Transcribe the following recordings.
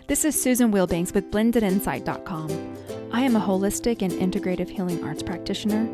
This is Susan Wilbanks with blendedinsight.com. I am a holistic and integrative healing arts practitioner,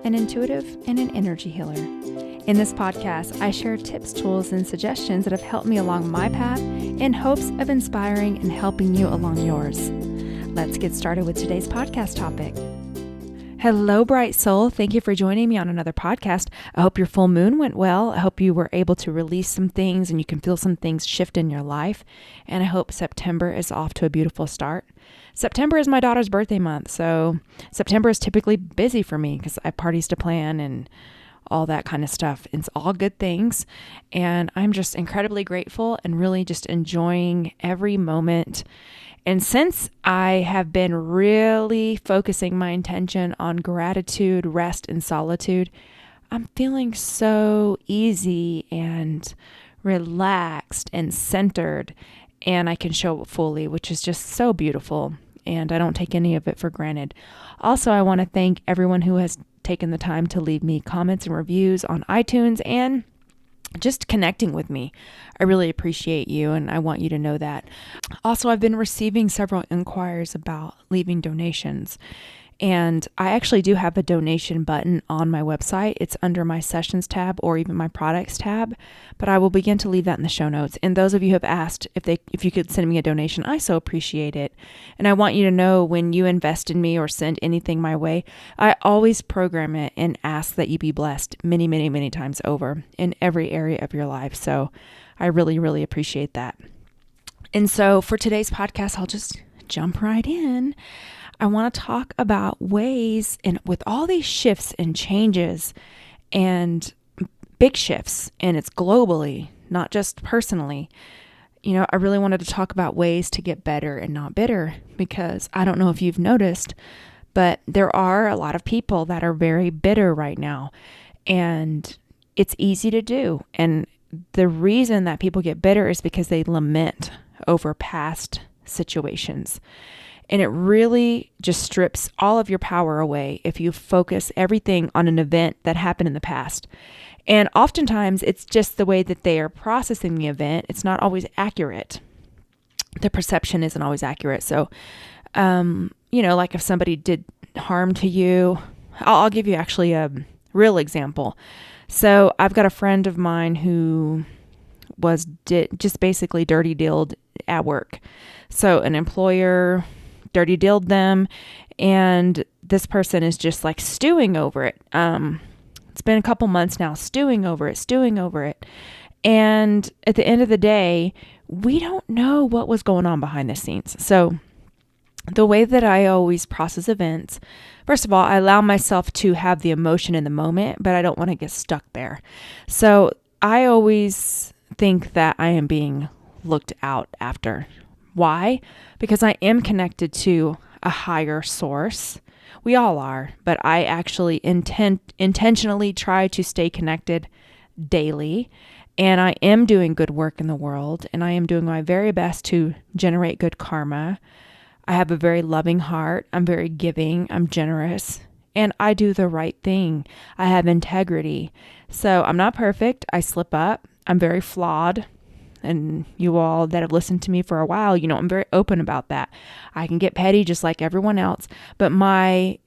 an intuitive, and an energy healer. In this podcast, I share tips, tools, and suggestions that have helped me along my path in hopes of inspiring and helping you along yours. Let's get started with today's podcast topic. Hello, bright soul. Thank you for joining me on another podcast. I hope your full moon went well. I hope you were able to release some things and you can feel some things shift in your life. And I hope September is off to a beautiful start. September is my daughter's birthday month, so September is typically busy for me because I have parties to plan and all that kind of stuff. It's all good things. And I'm just incredibly grateful and really just enjoying every moment. And since I have been really focusing my intention on gratitude, rest, and solitude, I'm feeling so easy and relaxed and centered, and I can show up fully, which is just so beautiful. And I don't take any of it for granted. Also, I want to thank everyone who has taken the time to leave me comments and reviews on iTunes and just connecting with me. I really appreciate you, and I want you to know that. Also, I've been receiving several inquiries about leaving donations, and I actually do have a donation button on my website. It's under my sessions tab or even my products tab, but I will begin to leave that in the show notes. And those of you who have asked if you could send me a donation, I so appreciate it. And I want you to know when you invest in me or send anything my way, I always program it and ask that you be blessed many, many, many times over in every area of your life. So I really, really appreciate that. And so for today's podcast, I'll just jump right in. I want to talk about ways, and with all these shifts and changes and big shifts, and it's globally, not just personally, I really wanted to talk about ways to get better and not bitter, because I don't know if you've noticed, but there are a lot of people that are very bitter right now, and it's easy to do. And the reason that people get bitter is because they lament over past situations. And it really just strips all of your power away if you focus everything on an event that happened in the past. And oftentimes it's just the way that they are processing the event. It's not always accurate. The perception isn't always accurate. So, like if somebody did harm to you, I'll give you actually a real example. So I've got a friend of mine who was just basically dirty dealed at work. So an employer dirty dealed them, and this person is just like stewing over it. It's been a couple months now, stewing over it. And at the end of the day, we don't know what was going on behind the scenes. So the way that I always process events, first of all, I allow myself to have the emotion in the moment, but I don't want to get stuck there. So I always think that I am being looked out after. Why? Because I am connected to a higher source. We all are, but I actually intentionally try to stay connected daily. And I am doing good work in the world, and I am doing my very best to generate good karma. I have a very loving heart. I'm very giving. I'm generous. And I do the right thing. I have integrity. So I'm not perfect. I slip up. I'm very flawed. And you all that have listened to me for a while, I'm very open about that. I can get petty just like everyone else. But my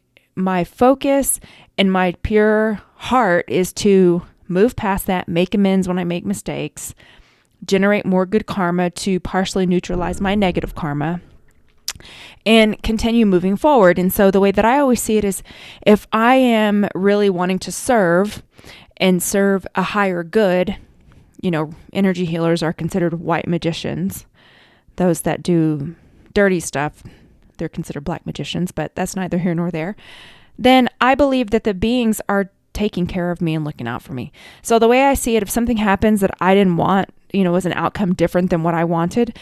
focus and my pure heart is to move past that, make amends when I make mistakes, generate more good karma to partially neutralize my negative karma, and continue moving forward. And so the way that I always see it is, if I am really wanting to serve a higher good, energy healers are considered white magicians. Those that do dirty stuff, they're considered black magicians, but that's neither here nor there. Then I believe that the beings are taking care of me and looking out for me. So the way I see it, if something happens that I didn't want, was an outcome different than what I wanted,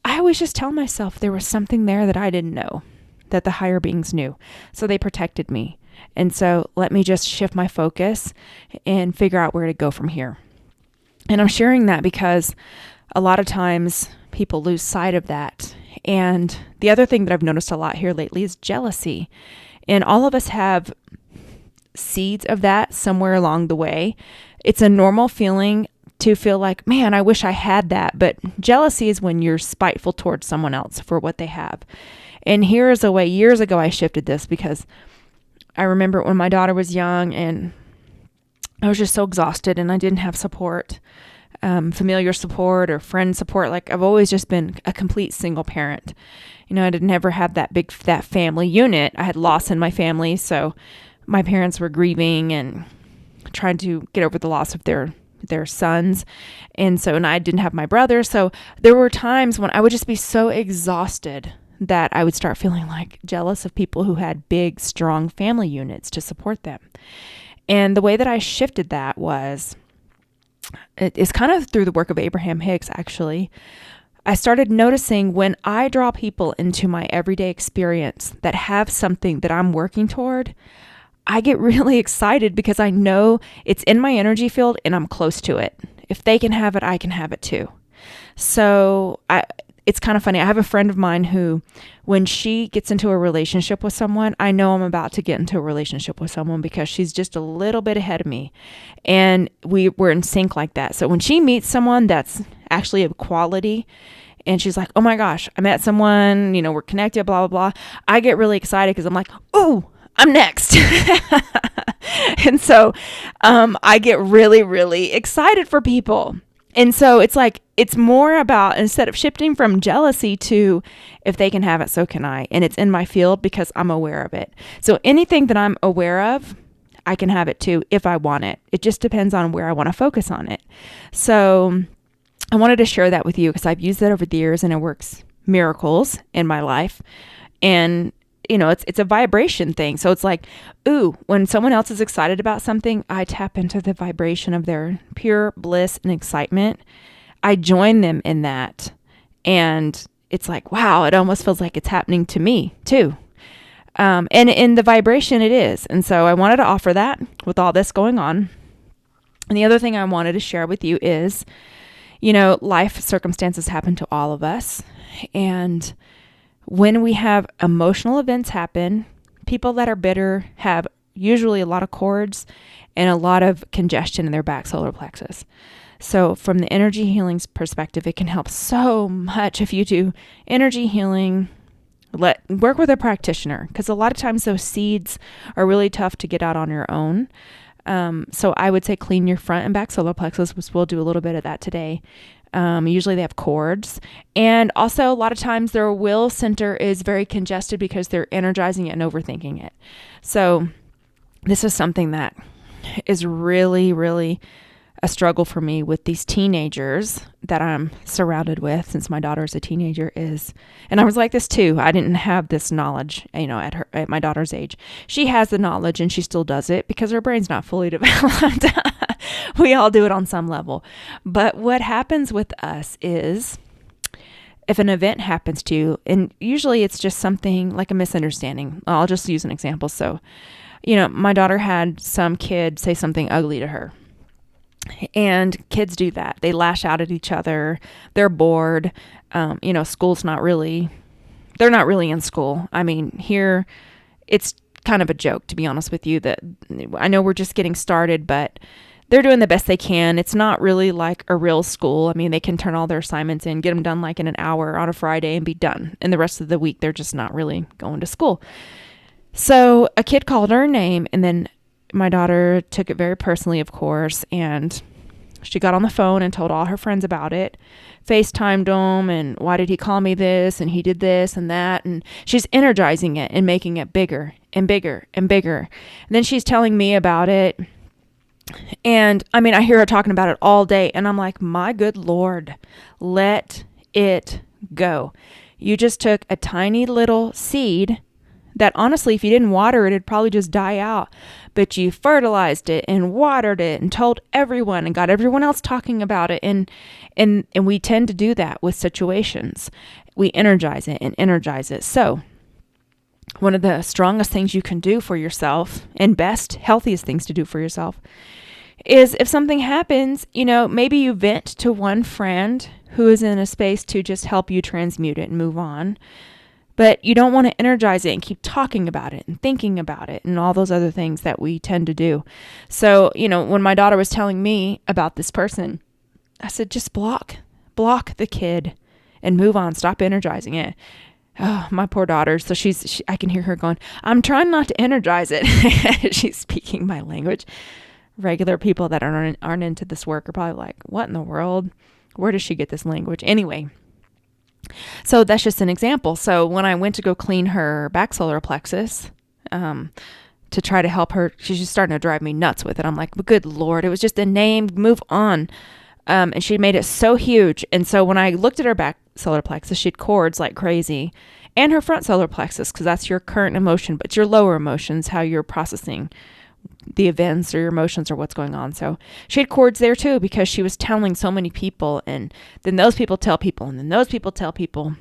I always just tell myself there was something there that I didn't know, that the higher beings knew. So they protected me. And so let me just shift my focus and figure out where to go from here. And I'm sharing that because a lot of times people lose sight of that. And the other thing that I've noticed a lot here lately is jealousy. And all of us have seeds of that somewhere along the way. It's a normal feeling to feel like, man, I wish I had that. But jealousy is when you're spiteful towards someone else for what they have. And here is a way, years ago, I shifted this because I remember when my daughter was young and I was just so exhausted and I didn't have support, familiar support or friend support. Like I've always just been a complete single parent. I didn't ever have that family unit. I had loss in my family. So my parents were grieving and trying to get over the loss of their sons. And I didn't have my brother. So there were times when I would just be so exhausted that I would start feeling like jealous of people who had big, strong family units to support them. And the way that I shifted that was, it's kind of through the work of Abraham Hicks, actually. I started noticing when I draw people into my everyday experience that have something that I'm working toward, I get really excited because I know it's in my energy field and I'm close to it. If they can have it, I can have it too. So it's kind of funny. I have a friend of mine who, when she gets into a relationship with someone, I know I'm about to get into a relationship with someone because she's just a little bit ahead of me. And we're in sync like that. So when she meets someone that's actually of quality and she's like, oh my gosh, I met someone, we're connected, blah, blah, blah. I get really excited because I'm like, oh, I'm next. And so I get really, really excited for people. And so it's more about, instead of shifting from jealousy to, if they can have it, so can I. And it's in my field because I'm aware of it. So anything that I'm aware of, I can have it too if I want it. It just depends on where I want to focus on it. So I wanted to share that with you because I've used that over the years and it works miracles in my life. And it's a vibration thing. So it's like, ooh, when someone else is excited about something, I tap into the vibration of their pure bliss and excitement. I join them in that. And it's like, wow, it almost feels like it's happening to me too. And in the vibration it is. And so I wanted to offer that with all this going on. And the other thing I wanted to share with you is, life circumstances happen to all of us. And when we have emotional events happen, people that are bitter have usually a lot of cords and a lot of congestion in their back solar plexus. So from the energy healing's perspective, it can help so much if you do energy healing, work with a practitioner, because a lot of times those seeds are really tough to get out on your own. So I would say clean your front and back solar plexus, which we'll do a little bit of that today. Usually they have cords. And also a lot of times their will center is very congested because they're energizing it and overthinking it. So this is something that is really, really a struggle for me with these teenagers that I'm surrounded with, since my daughter is a teenager, and I was like this too. I didn't have this knowledge, at my daughter's age. She has the knowledge and she still does it because her brain's not fully developed. We all do it on some level. But what happens with us is, if an event happens to you, and usually it's just something like a misunderstanding. I'll just use an example. So, my daughter had some kid say something ugly to her. And kids do that. They lash out at each other. They're bored. School's they're not really in school. I mean, here it's kind of a joke, to be honest with you, that I know we're just getting started, but they're doing the best they can. It's not really like a real school. I mean, they can turn all their assignments in, get them done like in an hour on a Friday and be done. And the rest of the week, they're just not really going to school. So a kid called her name, and then my daughter took it very personally, of course, and she got on the phone and told all her friends about it, FaceTimed them, and why did he call me this, and he did this and that, and she's energizing it and making it bigger and bigger and bigger. And then she's telling me about it, and I mean, I hear her talking about it all day, and I'm like, my good Lord, let it go. You just took a tiny little seed that honestly, if you didn't water it, it'd probably just die out. But you fertilized it and watered it and told everyone and got everyone else talking about it. And we tend to do that with situations. We energize it and energize it. So one of the strongest things you can do for yourself, and best, healthiest things to do for yourself, is if something happens, maybe you vent to one friend who is in a space to just help you transmute it and move on. But you don't want to energize it and keep talking about it and thinking about it and all those other things that we tend to do. So, when my daughter was telling me about this person, I said, just block the kid and move on. Stop energizing it. Oh, my poor daughter. So I can hear her going, I'm trying not to energize it. She's speaking my language. Regular people that aren't into this work are probably like, what in the world? Where does she get this language? Anyway, so that's just an example. So when I went to go clean her back solar plexus, to try to help her, she's just starting to drive me nuts with it. I'm like, good Lord, it was just a name, move on. And she made it so huge. And so when I looked at her back solar plexus, she had cords like crazy, and her front solar plexus, because that's your current emotion, but it's your lower emotions, how you're processing the events or your emotions or what's going on. So she had cords there too, because she was telling so many people, and then those people tell people, and then those people tell people.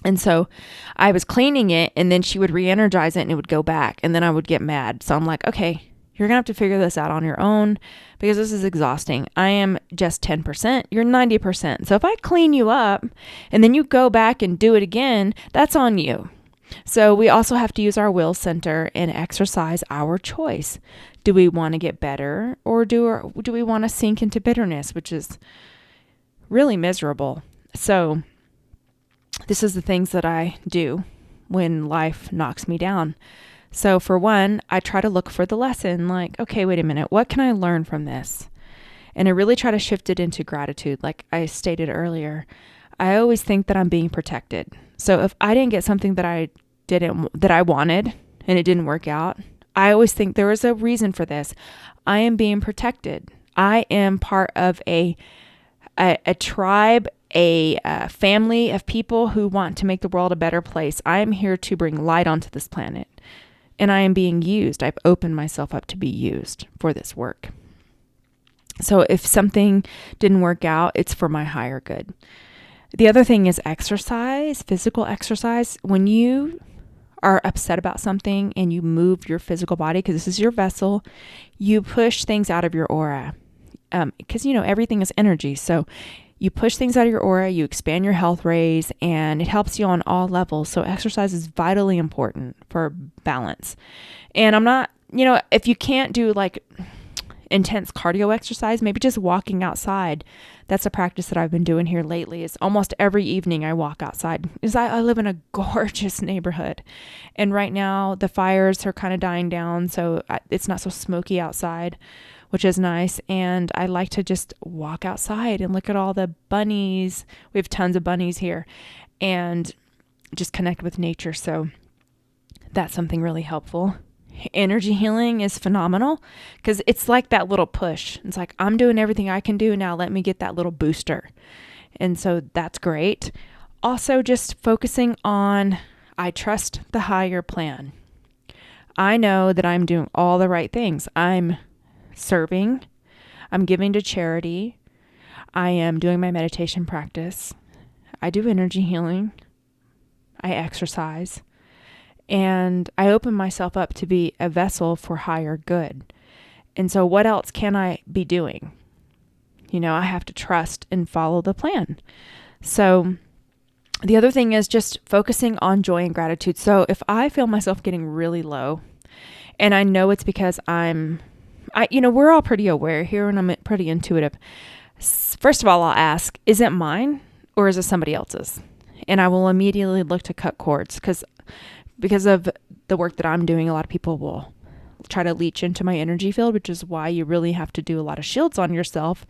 And so I was cleaning it, and then she would re-energize it and it would go back, and then I would get mad. So I'm like, okay, you're going to have to figure this out on your own, because this is exhausting. I am just 10%. You're 90%. So if I clean you up and then you go back and do it again, that's on you. So we also have to use our will center and exercise our choice. Do we want to get better, or do we want to sink into bitterness, which is really miserable? So this is the things that I do when life knocks me down. So for one, I try to look for the lesson, like, okay, wait a minute, what can I learn from this? And I really try to shift it into gratitude. Like I stated earlier, I always think that I'm being protected. So if I didn't get something that I wanted and it didn't work out, I always think there is a reason for this. I am being protected. I am part of a tribe, a family of people who want to make the world a better place. I am here to bring light onto this planet, and I am being used. I've opened myself up to be used for this work. So if something didn't work out, it's for my higher good. The other thing is exercise, physical exercise. When you are upset about something and you move your physical body, because this is your vessel, you push things out of your aura. Because, everything is energy. So you push things out of your aura, you expand your health rays, and it helps you on all levels. So exercise is vitally important for balance. And I'm not, if you can't do like intense cardio exercise, maybe just walking outside. That's a practice that I've been doing here lately. Is almost every evening I walk outside. Because I live in a gorgeous neighborhood. And right now the fires are kind of dying down, so it's not so smoky outside, which is nice. And I like to just walk outside and look at all the bunnies. We have tons of bunnies here, and just connect with nature. So that's something really helpful. Energy healing is phenomenal, because it's like that little push. It's like, I'm doing everything I can do now. Let me get that little booster. And so that's great. Also, just focusing on, I trust the higher plan. I know that I'm doing all the right things. I'm serving, I'm giving to charity, I am doing my meditation practice, I do energy healing, I exercise, and I open myself up to be a vessel for higher good. And so what else can I be doing? I have to trust and follow the plan. So the other thing is just focusing on joy and gratitude. So if I feel myself getting really low, and I know it's because we're all pretty aware here, and I'm pretty intuitive. First of all, I'll ask, is it mine or is it somebody else's? And I will immediately look to cut cords, because of the work that I'm doing. A lot of people will try to leech into my energy field, which is why you really have to do a lot of shields on yourself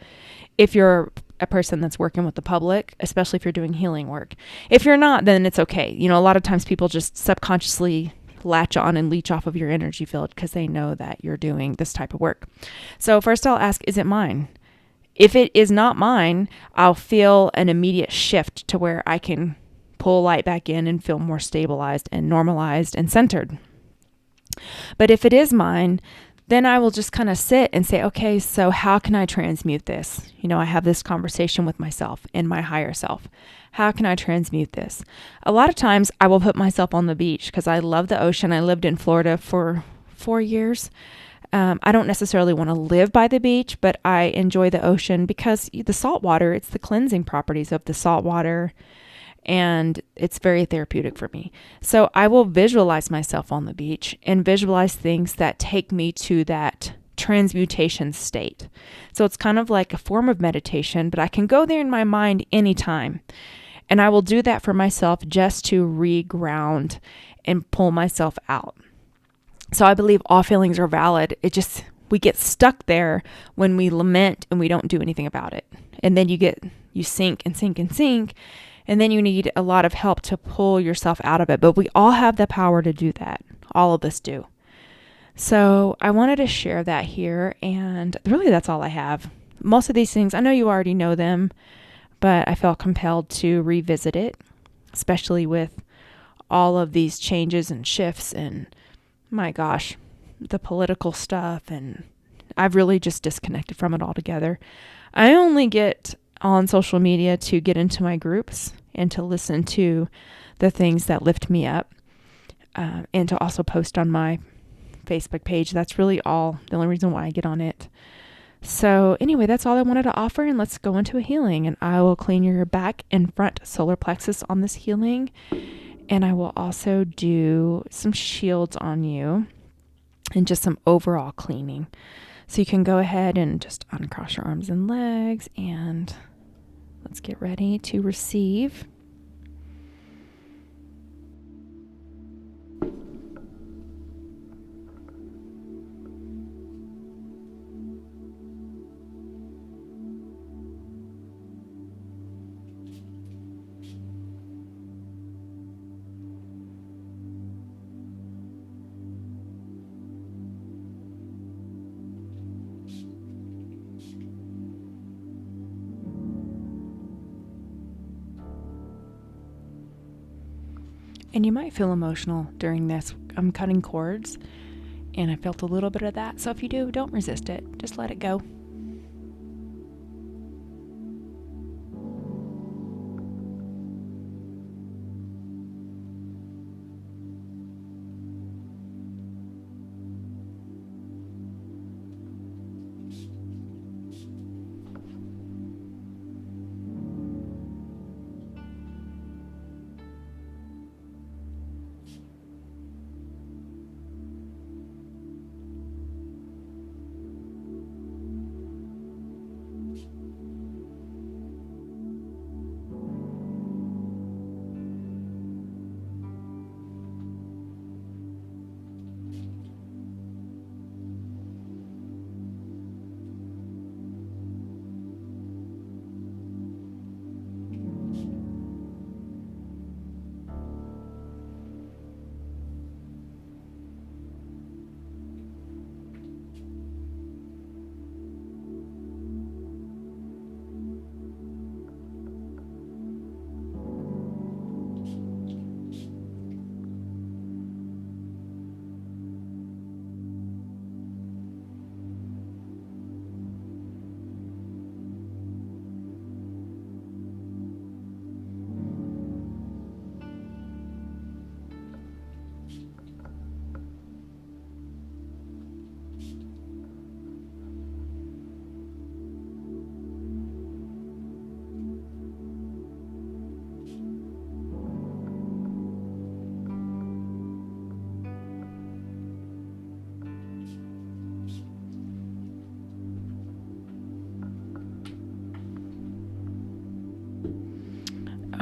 if you're a person that's working with the public, especially if you're doing healing work. If you're not, then it's okay. A lot of times people just subconsciously latch on and leech off of your energy field because they know that you're doing this type of work. So first I'll ask, is it mine? If it is not mine, I'll feel an immediate shift to where I can pull light back in and feel more stabilized and normalized and centered. But if it is mine, then I will just kind of sit and say, okay, so how can I transmute this? I have this conversation with myself and my higher self. How can I transmute this? A lot of times I will put myself on the beach because I love the ocean. I lived in Florida for 4 years. I don't necessarily want to live by the beach, but I enjoy the ocean because the salt water, it's the cleansing properties of the salt water, and it's very therapeutic for me. So I will visualize myself on the beach and visualize things that take me to that transmutation state. So it's kind of like a form of meditation, but I can go there in my mind anytime. And I will do that for myself just to reground and pull myself out. So I believe all feelings are valid. We get stuck there when we lament and we don't do anything about it. And then you sink and sink and sink. And then you need a lot of help to pull yourself out of it. But we all have the power to do that. All of us do. So I wanted to share that here. And really, that's all I have. Most of these things, I know you already know them, but I felt compelled to revisit it, especially with all of these changes and shifts and, my gosh, the political stuff. And I've really just disconnected from it altogether. I only get on social media to get into my groups and to listen to the things that lift me up, and to also post on my Facebook page. That's really the only reason why I get on it. So anyway, that's all I wanted to offer, and let's go into a healing. And I will clean your back and front solar plexus on this healing, and I will also do some shields on you and just some overall cleaning. So you can go ahead and just uncross your arms and legs, and let's get ready to receive. And you might feel emotional during this. I'm cutting cords, and I felt a little bit of that. So if you do, don't resist it. Just let it go.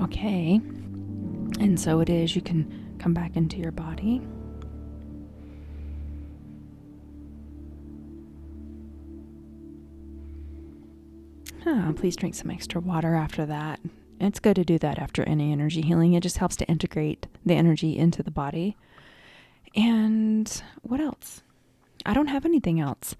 Okay, and so it is. You can come back into your body. Please drink some extra water after that. It's good to do that after any energy healing. It just helps to integrate the energy into the body. And what else? I don't have anything else.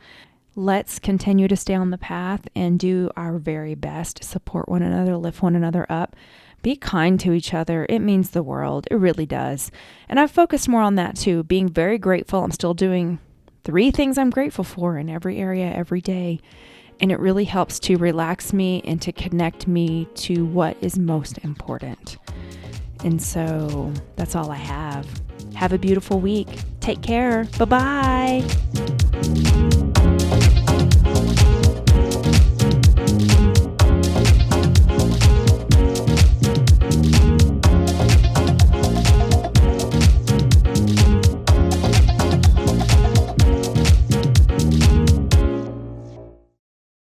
Let's continue to stay on the path and do our very best. Support one another, lift one another up. Be kind to each other. It means the world. It really does. And I've focused more on that too, being very grateful. I'm still doing 3 things I'm grateful for in every area, every day. And it really helps to relax me and to connect me to what is most important. And so that's all I have. Have a beautiful week. Take care. Bye-bye.